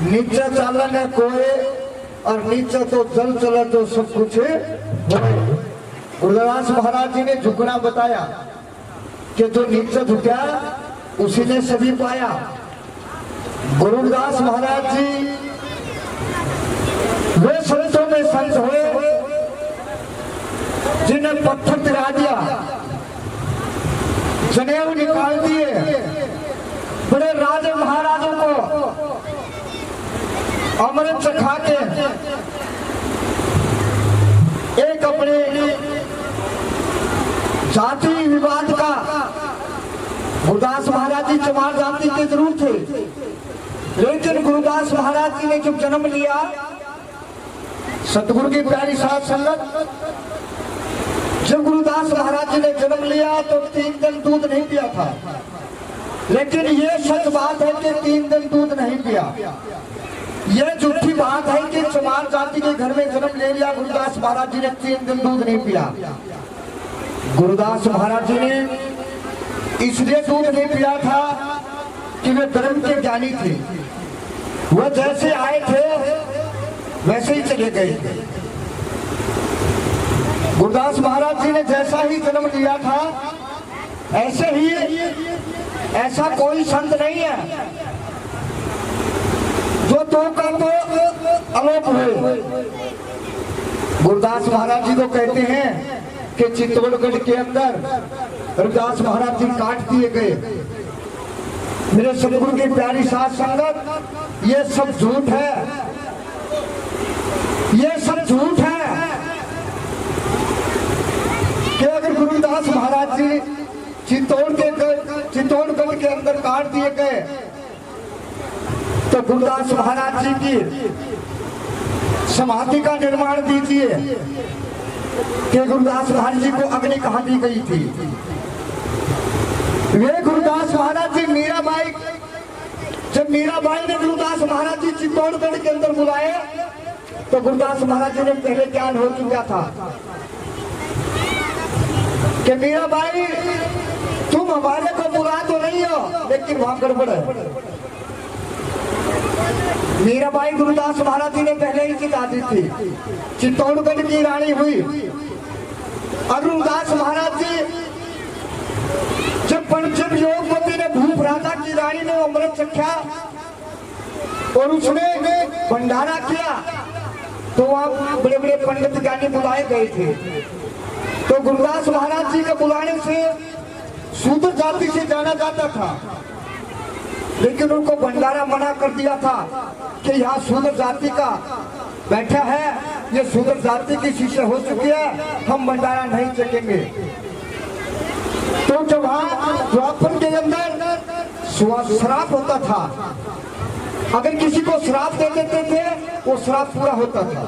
नीचा चालन है कोई और नीचा तो जल चला तो सब कुछ है। गुरुदास महाराज जी ने झुकना बताया कि जो नीचा झुका उसी ने सभी पाया। गुरुदास महाराज जी वे संतों में संत हुए जिन्हें पत्थर गिरा दिया, जनेऊ निकाल दिए, बड़े राजे महाराजों को अमृत चखा के एक अपने जाति विवाद का, गुरुदास महाराज जी चमार जाति के जरूर थे, लेकिन गुरुदास महाराज जी ने जब जन्म लिया, सतगुरु की प्यारी साथ संगत, जब गुरुदास महाराज जी ने जन्म लिया तो 3 दिन दूध नहीं पिया था। लेकिन ये सच बात है कि 3 दिन दूध नहीं पिया। ये झूठी बात है कि चमार जाति के घर में जन्म ले लिया गुरुदास महाराज जी ने 3 दिन दूध नहीं पिया। गुरुदास महाराज जी ने इसलिए दूध नहीं पिया था कि वे धर्म के ज्ञानी थे। वह जैसे आए थे वैसे ही चले गए। गुरुदास महाराज जी ने जैसा ही जन्म लिया था ऐसे ही, ऐसा कोई संत नहीं है जो तो का तो अलोप हुए। गुरुदास महाराज जी तो कहते हैं कि चित्तौड़गढ़ के अंदर गुरुदास महाराज जी काट दिए गए। मेरे सतगुरु की प्यारी साथ संगत, ये सब झूठ है, ये सब झूठ है कि अगर गुरुदास महाराज जी चित्तौड़गढ़ के अंदर काट दिए गए तो गुरुदास महाराज जी की समाधि का निर्माण दीजिए कि गुरुदास महाराज जी को अग्नि कहाँ दी गई थी। वे गुरुदास महाराज जी मीराबाई, जब मीराबाई ने गुरुदास महाराज जी चित्तौड़गढ़ के अंदर बुलाए तो गुरुदास महाराज जी ने पहले ज्ञान हो चुका था कि मीराबाई तुम हमारे को बुला तो नहीं हो, लेकिन वहां गड़बड़ है। मीराबाई गुरुदास महाराज जी ने पहले ही चिता दी थी, चित्तौड़गढ़ की रानी हुई। और गुरुदास महाराज जी जब योगवती ने भूप राजा की रानी ने अमृत चखा और उसने भंडारा किया तो वहां बड़े बड़े पंडित ज्ञानी बुलाए गए थे। तो गुरुदास महाराज जी के बुलाने से शूद्र जाति से जाना जाता था, लेकिन उनको भंडारा मना कर दिया था कि यहाँ शूद्र जाति का बैठा है, ये शूद्र जाति की शिष्य हो चुकी है, हम भंडारा नहीं चखेंगे। तो जब वहां द्वापर के अंदर श्राप होता था, अगर किसी को श्राप दे देते थे वो श्राप पूरा होता था।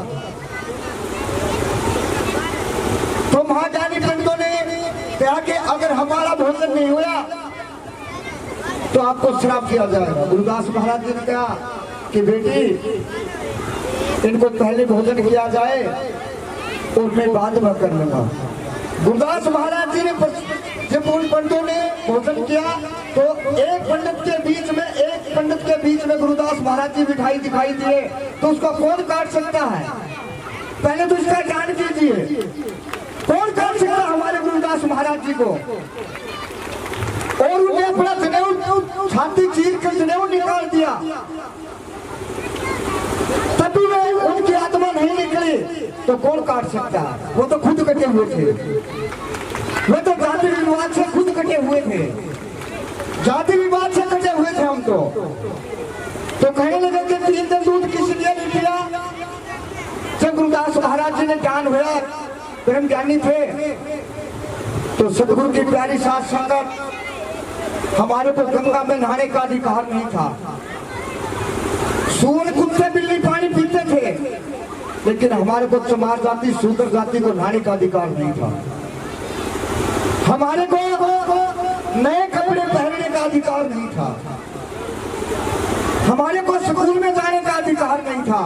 तो महाज्ञानी पंडितों ने कहा कि अगर हमारा भोजन नहीं हुआ तो आपको श्राप किया जाएगा। गुरुदास महाराज जी ने कहा कि बेटी इनको पहले भोजन किया जाए और मैं बाद में कर लूंगा। गुरुदास महाराज जी ने जब उन पंडितों ने भोजन किया तो एक पंडित के बीच में गुरुदास महाराज जी बिठाई दिखाई दिए, तो उसका कौन काट सकता है? पहले तो इसका ज्ञान कीजिए, कौन काट सकता हमारे गुरुदास महाराज जी को? और उन्हें अपना जनेऊ छाती चीर कर जनेऊ निकाल दिया, तभी वे उनकी आत्मा नहीं निकली तो कौन काट सकता? वो तो खुद कटे हुए थे, वे तो जाति विवाद से खुद कटे हुए थे, जाति विवाद से कटे हुए थे हम तो कहने लगे कि 3 दिन दूध किस लिए नहीं पिया? जब गुरुदास महाराज जी ने ज्ञान हुआ, ब्रह्म ज्ञानी थे, तो सतगुरु की प्यारी साथ संगत, हमारे को गंगा में नहाने का अधिकार नहीं था। सूअर कुत्ते बिल्ली पानी पीते थे, लेकिन हमारे को चमार जाति शूद्र जाति को नहाने का अधिकार नहीं था। हमारे को नए कपड़े पहनने का अधिकार नहीं था, हमारे को स्कूल में जाने का अधिकार नहीं था,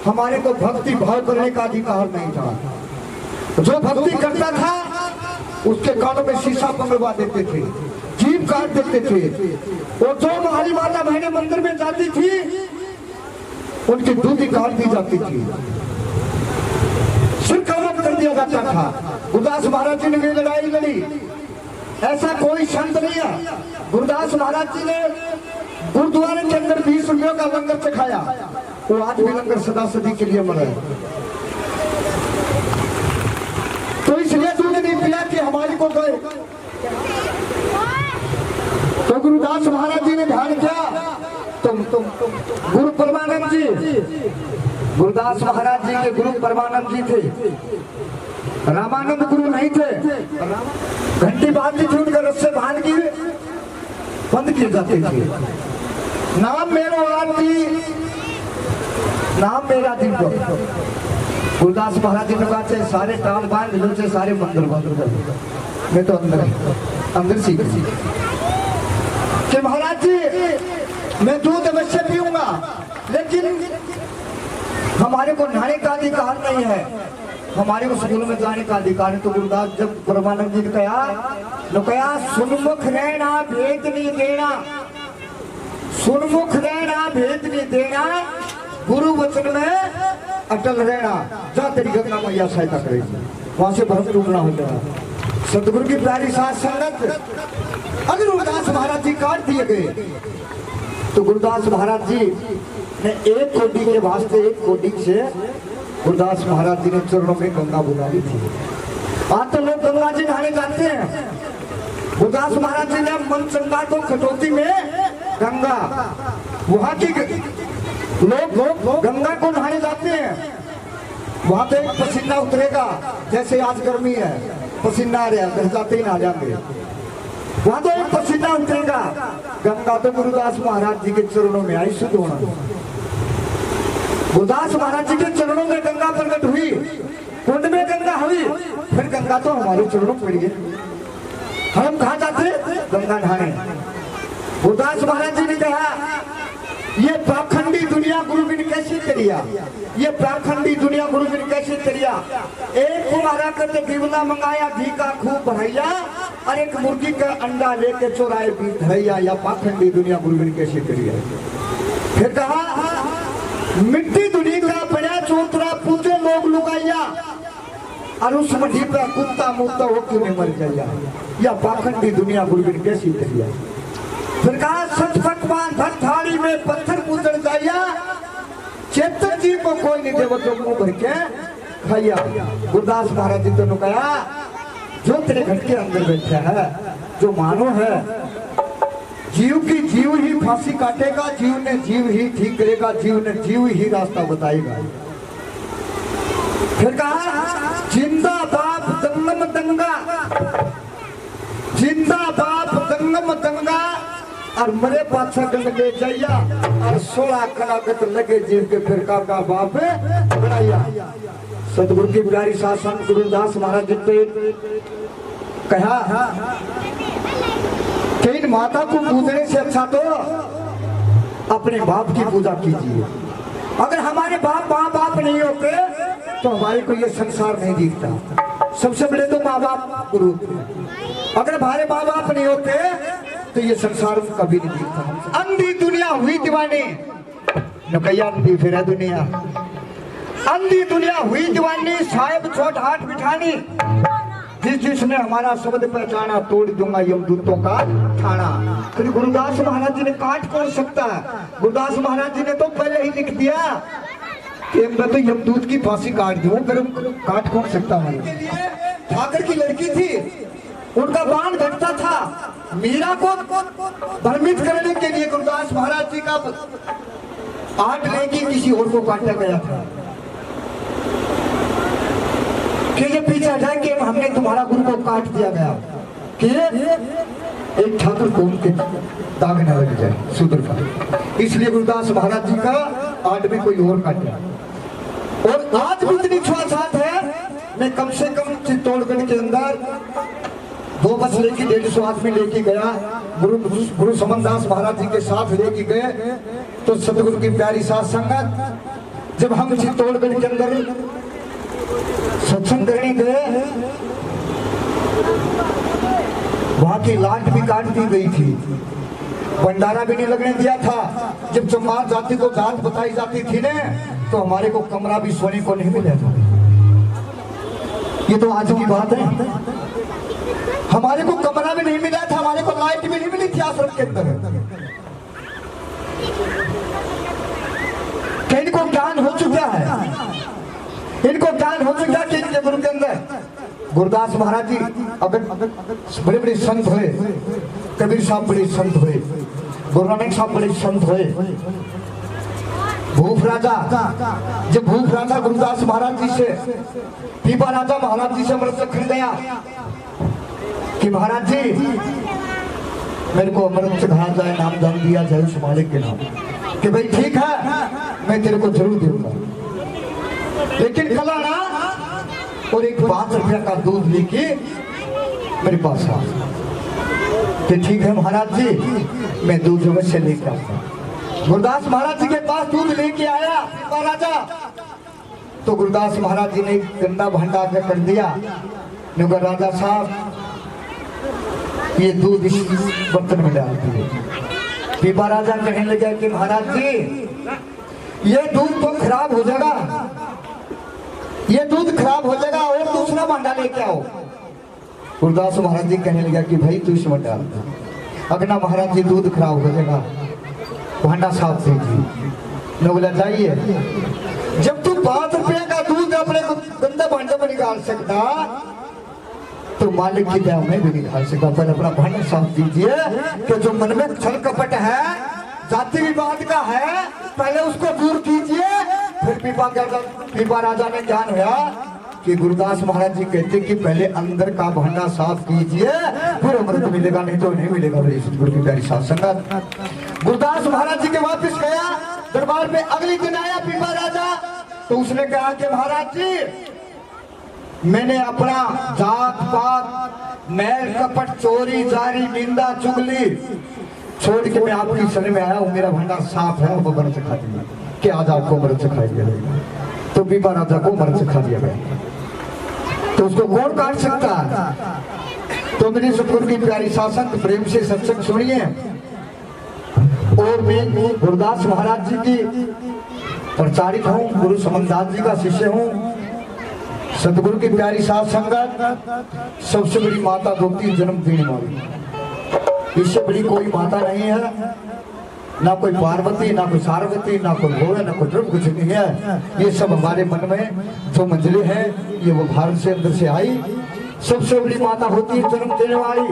हमारे को भक्ति भाव करने का अधिकार नहीं था। जो भक्ति करता था उसके कानों में शीशा पकड़वा देते थे, जीभ काट देते थे। और जो हमारी माता बहनें मंदिर में जाती थी उनकी दूधी काट दी जाती थी, सिर कलम कर दिया जाता था। गुरदास महाराज जी ने भी लड़ाई लड़ी। ऐसा कोई संत नहीं है। गुरदास महाराज जी ने गुरुद्वारे के अंदर 20 रुपयों का लंगर चखाया, वो आज भी लंगर सदा सदी के लिए मरा है। तो इसलिए दूध नहीं पिया कि हमारी को गए। तो गुरुदास महाराज जी ने ध्यान किया, तुम गुरु परमानंद जी, गुरुदास महाराज जी के गुरु परमानंद जी थे, रामानंद गुरु नहीं थे। घंटी बांधती थी, उनका रस्से बांध के बंद किए जाते थे। नाम मेरो आरती, नाम मेरा दिन। गुरुदास महाराज जी ने कहा चाहे सारे टाल बांध लो, चाहे सारे मंदिर बंद कर, मैं तो अंदर सीख कि महाराज जी मैं दूध अवश्य पीऊंगा, लेकिन हमारे को नहाने का अधिकार नहीं है, हमारे को स्कूल में जाने का अधिकार है। तो गुरुदास जब परमानंद जी ने कहा सुनमुख रहना भेद नहीं देना, सुनमुख रहना भेद नहीं देना, गुरु वचन में अटल रहना, जा तेरी गंगा मैया सहायता करेगी, वहां से भ्रम डूबना हो जाएगा। सतगुरु की प्यारी साथ संगत अगर गुरुदास महाराज जी काट दिए गए तो गुरुदास महाराज जी ने एक कोडी के वास्ते, एक कोडी से गुरुदास महाराज जी ने चरणों में गंगा बुला दी थी। आज तो लोग गंगा जी नहाने जाते हैं। गुरुदास महाराज जी ने मनचंदा को कटौती में गंगा, वहां की लोग गंगा को नहाने जाते हैं। वहां पे पसीना उतरेगा, जैसे आज गर्मी है, पसीना आ रहा है, घर जाते ही नहा जाएंगे। वहां तो एक पसीना उतरेगा। गंगा तो गुरुदास महाराज जी के चरणों में आई, शुद्ध होना। गुरुदास महाराज जी के चरणों में गंगा प्रकट हुई, कुंड में गंगा हुई, फिर गंगा तो हमारे चरणों में पड़ी है। हम कहा जाते गंगा नहाने। गुरुदास महाराज जी ने कहा ये पाखंडी दुनिया गुरु बिन कैसे करिया, ये पाखंडी दुनिया गुरु बिन कैसे करिया। एक कुमारा करते दीवना मंगाया, घी का खूब भरैया, और एक मुर्गी का अंडा लेके चोराए भी धरैया, या पाखंडी दुनिया गुरु बिन कैसे करिया। फिर कहा मिट्टी दुनिया का बड़ा चौतरा पूछे लोग लुगाइया, और उस मढ़ी पे कुत्ता मुत्ता होके में मर जाया, या पाखंडी दुनिया गुरु बिन कैसे करिया। फिर कहा सच पकवान भर थाली में पत्थर उतर जाया, चेतन जी को कोई नहीं देव तो मुंह भर के खाया। गुरुदास महाराज जी तो कहा जो तेरे घर के अंदर बैठा है, जो मानो है, जीव की जीव ही फांसी काटेगा, जीव ने जीव ही ठीक करेगा, जीव ने जीव ही रास्ता बताएगा। फिर कहा जिंदा बाप दंगम दंगा, जिंदा बाप दंगम दंगा, और मरे पाछा के लगे जाइया, और 16 कलाकत लगे जीव के फिर का बाप बनाइया। सतगुरु की प्यारी शासन गुरुदास महाराज जी ने कहा कि इन माता को पूजने से अच्छा तो अपने बाप की पूजा कीजिए। अगर हमारे बाप माँ बाप नहीं होते तो हमारे को ये संसार नहीं दिखता। सबसे बड़े तो माँ बाप गुरु थे। अगर हमारे माँ बाप नहीं होते तो ये संसार कभी नहीं दिखता। अंधी दुनिया हुई दीवानी, नकैया अंधी फिर है दुनिया, अंधी दुनिया हुई दीवानी, साहेब छोट हाथ बिठानी, जिसने हमारा शब्द पहचाना तोड़ दूंगा यमदूतों का थाना। फिर गुरुदास महाराज जी ने काट कौन सकता है। गुरुदास महाराज जी ने तो पहले ही लिख दिया कि मैं तो यमदूत की फांसी काट दूं, फिर काट कौन सकता है। ठाकर की लड़की थी, उनका बाण घटता था, मीरा को भ्रमित करने के लिए गुरुदास महाराज जी का 8 लेगी किसी और को काटा गया था कि ये पीछे जाएंगे, हमने तुम्हारा गुरु को काट दिया गया कि एक ठाकुर को उनके दाग न लग जाए शूद्र का। इसलिए गुरुदास महाराज जी का 8 में कोई और काटा। और आज भी इतनी छुआछात है, मैं कम से कम चित्तौड़गढ़ के अंदर 2 बस लेके 150 आदमी लेके गया, गुरु समनदास महाराज जी के साथ लेके गए। तो सतगुरु की प्यारी साथ संगत जब हम चित्तौड़गढ़ के अंदर सत्संग करने गए, वहां की लाट भी काट दी गई थी। भंडारा भी नहीं लगने दिया था। जब चमार जाति को जात बताई जाती थी ने तो हमारे को कमरा भी सोने को नहीं मिला था। ये तो आज की बात है। हमारे को कमरा भी नहीं मिला था, हमारे को लाइट भी नहीं मिली थी आश्रम के अंदर। इनको ज्ञान हो चुका है, इनको ज्ञान हो चुका कि इनके गुरु के अंदर गुरदास महाराज जी अगर बड़े बड़े संत हुए, कबीर साहब बड़े संत हुए, गुरु नानक साहब बड़े संत हुए, भूप राजा जब भूप राजा गुरदास महाराज जी से पीपा राजा महाराज जी से अमृत चखने गया कि महाराज जी मेरे को अमृत चखाया जाए, नाम दान दिया जाए उस मालिक के नाम, कि भाई ठीक है मैं तेरे को जरूर दूंगा, लेकिन कल आना और एक 5 रुपया का दूध लेके मेरे पास आ। कि ठीक है महाराज जी मैं दूध अवश्य लेकर आता। गुरदास महाराज जी के पास दूध लेके आया पीपा राजा, तो गुरदास महाराज जी ने गंदा भांडा कर दिया। राजा साहब ये दूध इस बर्तन में डाल दिए। पीपा राजा कहने लगा कि महाराज जी ये दूध तो खराब हो जाएगा, ये दूध खराब हो जाएगा और दूसरा भांडा लेके आओ। गुरदास महाराज जी कहने लगा कि भाई तू इसमें डाल दो। अगना महाराज जी दूध खराब हो जाएगा, भांडा साफ कीजिए। न बोला जाइए, जब तू 5 रुपये का दूध अपने गंदे भांडे में निकाल सकता तो मालिक की दया में भी निकाल सकता। पहले अपना भांडा साफ कीजिए कि जो मन में छल कपट है, जाति विवाद का है, पहले उसको दूर कीजिए। फिर पीपा राजा ने ज्ञान हुआ कि गुरदास महाराज जी कहते कि पहले अंदर का भांडा साफ कीजिए फिर अमृत मिलेगा, नहीं तो नहीं मिलेगा। बड़ी सतगुरु की प्यारी साथ संगत। गुरदास महाराज जी के वापस गया दरबार में। अगले दिन आया पीपा राजा तो उसने कहा कि महाराज जी मैंने अपना जात पात मैल कपट चोरी जारी निंदा चुगली छोड़ के मैं आपकी शरण में आया हूँ। मेरा भंडार साफ है, वो अमृत खा दिया कि आज आपको अमृत खा दिया जाएगा। तो पीपा राजा को अमृत खा दिया गया। तो उसको कौन काट सकता है? तो मेरी सतगुरु की प्यारी शासन प्रेम से सत्संग सुनिए। और मैं गुरदास महाराज जी की प्रचारित हूँ, गुरु समनदास जी का शिष्य हूँ। सतगुरु की प्यारी साथ संगत सबसे बड़ी माता दोती जन्म देने वाली, इससे बड़ी कोई माता नहीं है, ना कोई पार्वती, ना कोई सारवती, ना कोई भोले, ना कोई ध्रुव, कुछ नहीं है। ये सब हमारे मन में जो मंजिलें हैं ये वो भारत से अंदर से आई। सबसे बड़ी माता होती है जन्म देने वाली।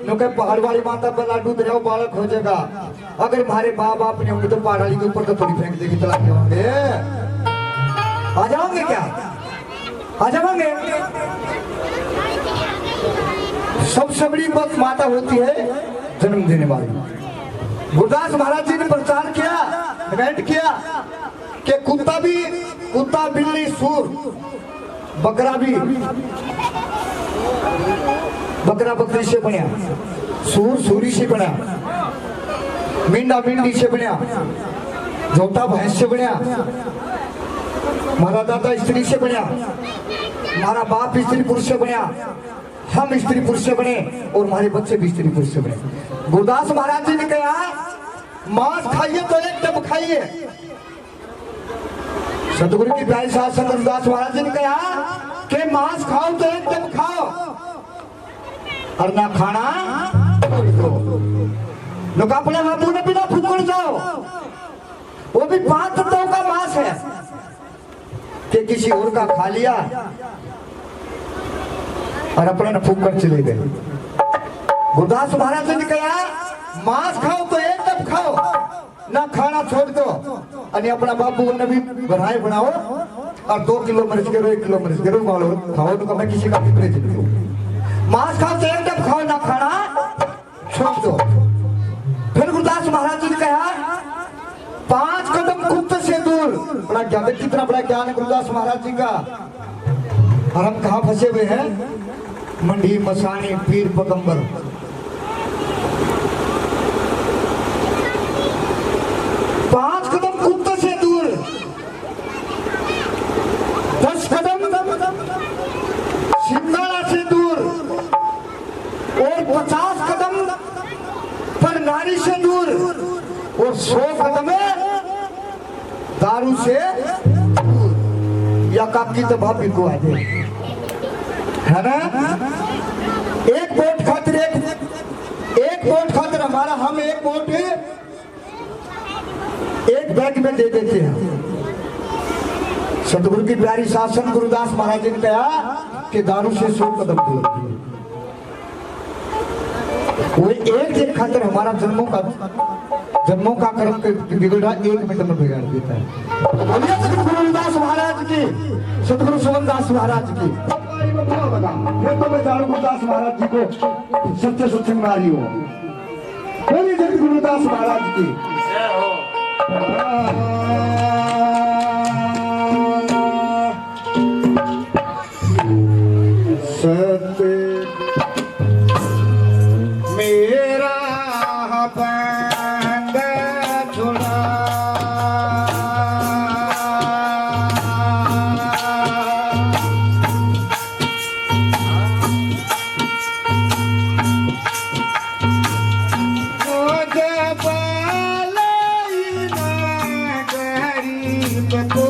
क्योंकि पहाड़ वाली माता पर लाडू दे बालक हो जाएगा। अगर हमारे माँ बाप ने होंगे तो पहाड़ी के ऊपर तो थोड़ी फेंक देगी, चला के होंगे। आ जाओगे क्या? आ जाओगे? सबसे बड़ी बात माता होती है जन्म देने वाली। गुरदास महाराज जी ने प्रचार किया, इवेंट किया कि कुत्ता भी, कुत्ता बिल्ली सूर बकरा भी, बकरा बकरी से बनया, सूर सूरी से बना, मींडा मींडी से बनया, झोटा भैंस से बनया, हमारा दादा स्त्री से बनया, हमारा बाप स्त्री पुरुष से बनया, हम स्त्री पुरुष से बने और हमारे बच्चे भी स्त्री पुरुष से बने। गुरदास महाराज जी ने कहा मांस खाइए तो एक टब खाइए। सतगुरु की प्यारी शासन गुरदास महाराज जी ने कहा कि मांस खाओ तो एक टब खाओ और ना खाना लोग अपने हाथों में बिना फुकड़ जाओ। वो भी 5 तत्वों का मांस है कि किसी और का खा लिया और अपना न फूक कर चले गए। गुरदास महाराज ने कहा मांस खाओ तो एक टब खाओ, ना खाना छोड़ दो। और अपना बाबू ने भी बनाए बनाओ और 2 किलो मरीज करो, 1 किलो मरीज करो, खाओ तो मैं किसी का फिक्र चल दो। मांस खाओ तो एक टब खाओ, ना खाना छोड़ दो। फिर गुरदास महाराज ने कहा 5 कदम कुत्ते से दूर। बड़ा ज्ञान, कितना बड़ा ज्ञान है गुरदास महाराज जी का। और हम कहाँ फंसे हुए हैं? मंडी मसानी पीर पैगंबर। पांच कदम कुत्ते से दूर, 10 कदम सिंगाड़ा से दूर और 50 कदम पर नारी से दूर। दारू से या काकी तो भाभी को आ दे, है ना। एक वोट खातिर एक वोट खातिर हमारा हम एक वोट एक बैग में दे देते हैं। सतगुरु की प्यारी शासन गुरुदास महाराज जी ने कहा कि दारू से 100 कदम दूर। वो एक दिन खातिर हमारा जन्मों का कर्म बिगड़ा 1 मिनट में बिगाड़ देता है। बोलिए सतगुरु गुरुदास महाराज की, सतगुरु सुमनदास महाराज की। फिर तो मैं दारू गुरुदास महाराज जी को सच्चे सत्संग नारी हूँ। बोलिए सतगुरु गुरुदास महाराज की। सत्य मेरा बंद छुड़ा, मुझे पालना गरीब को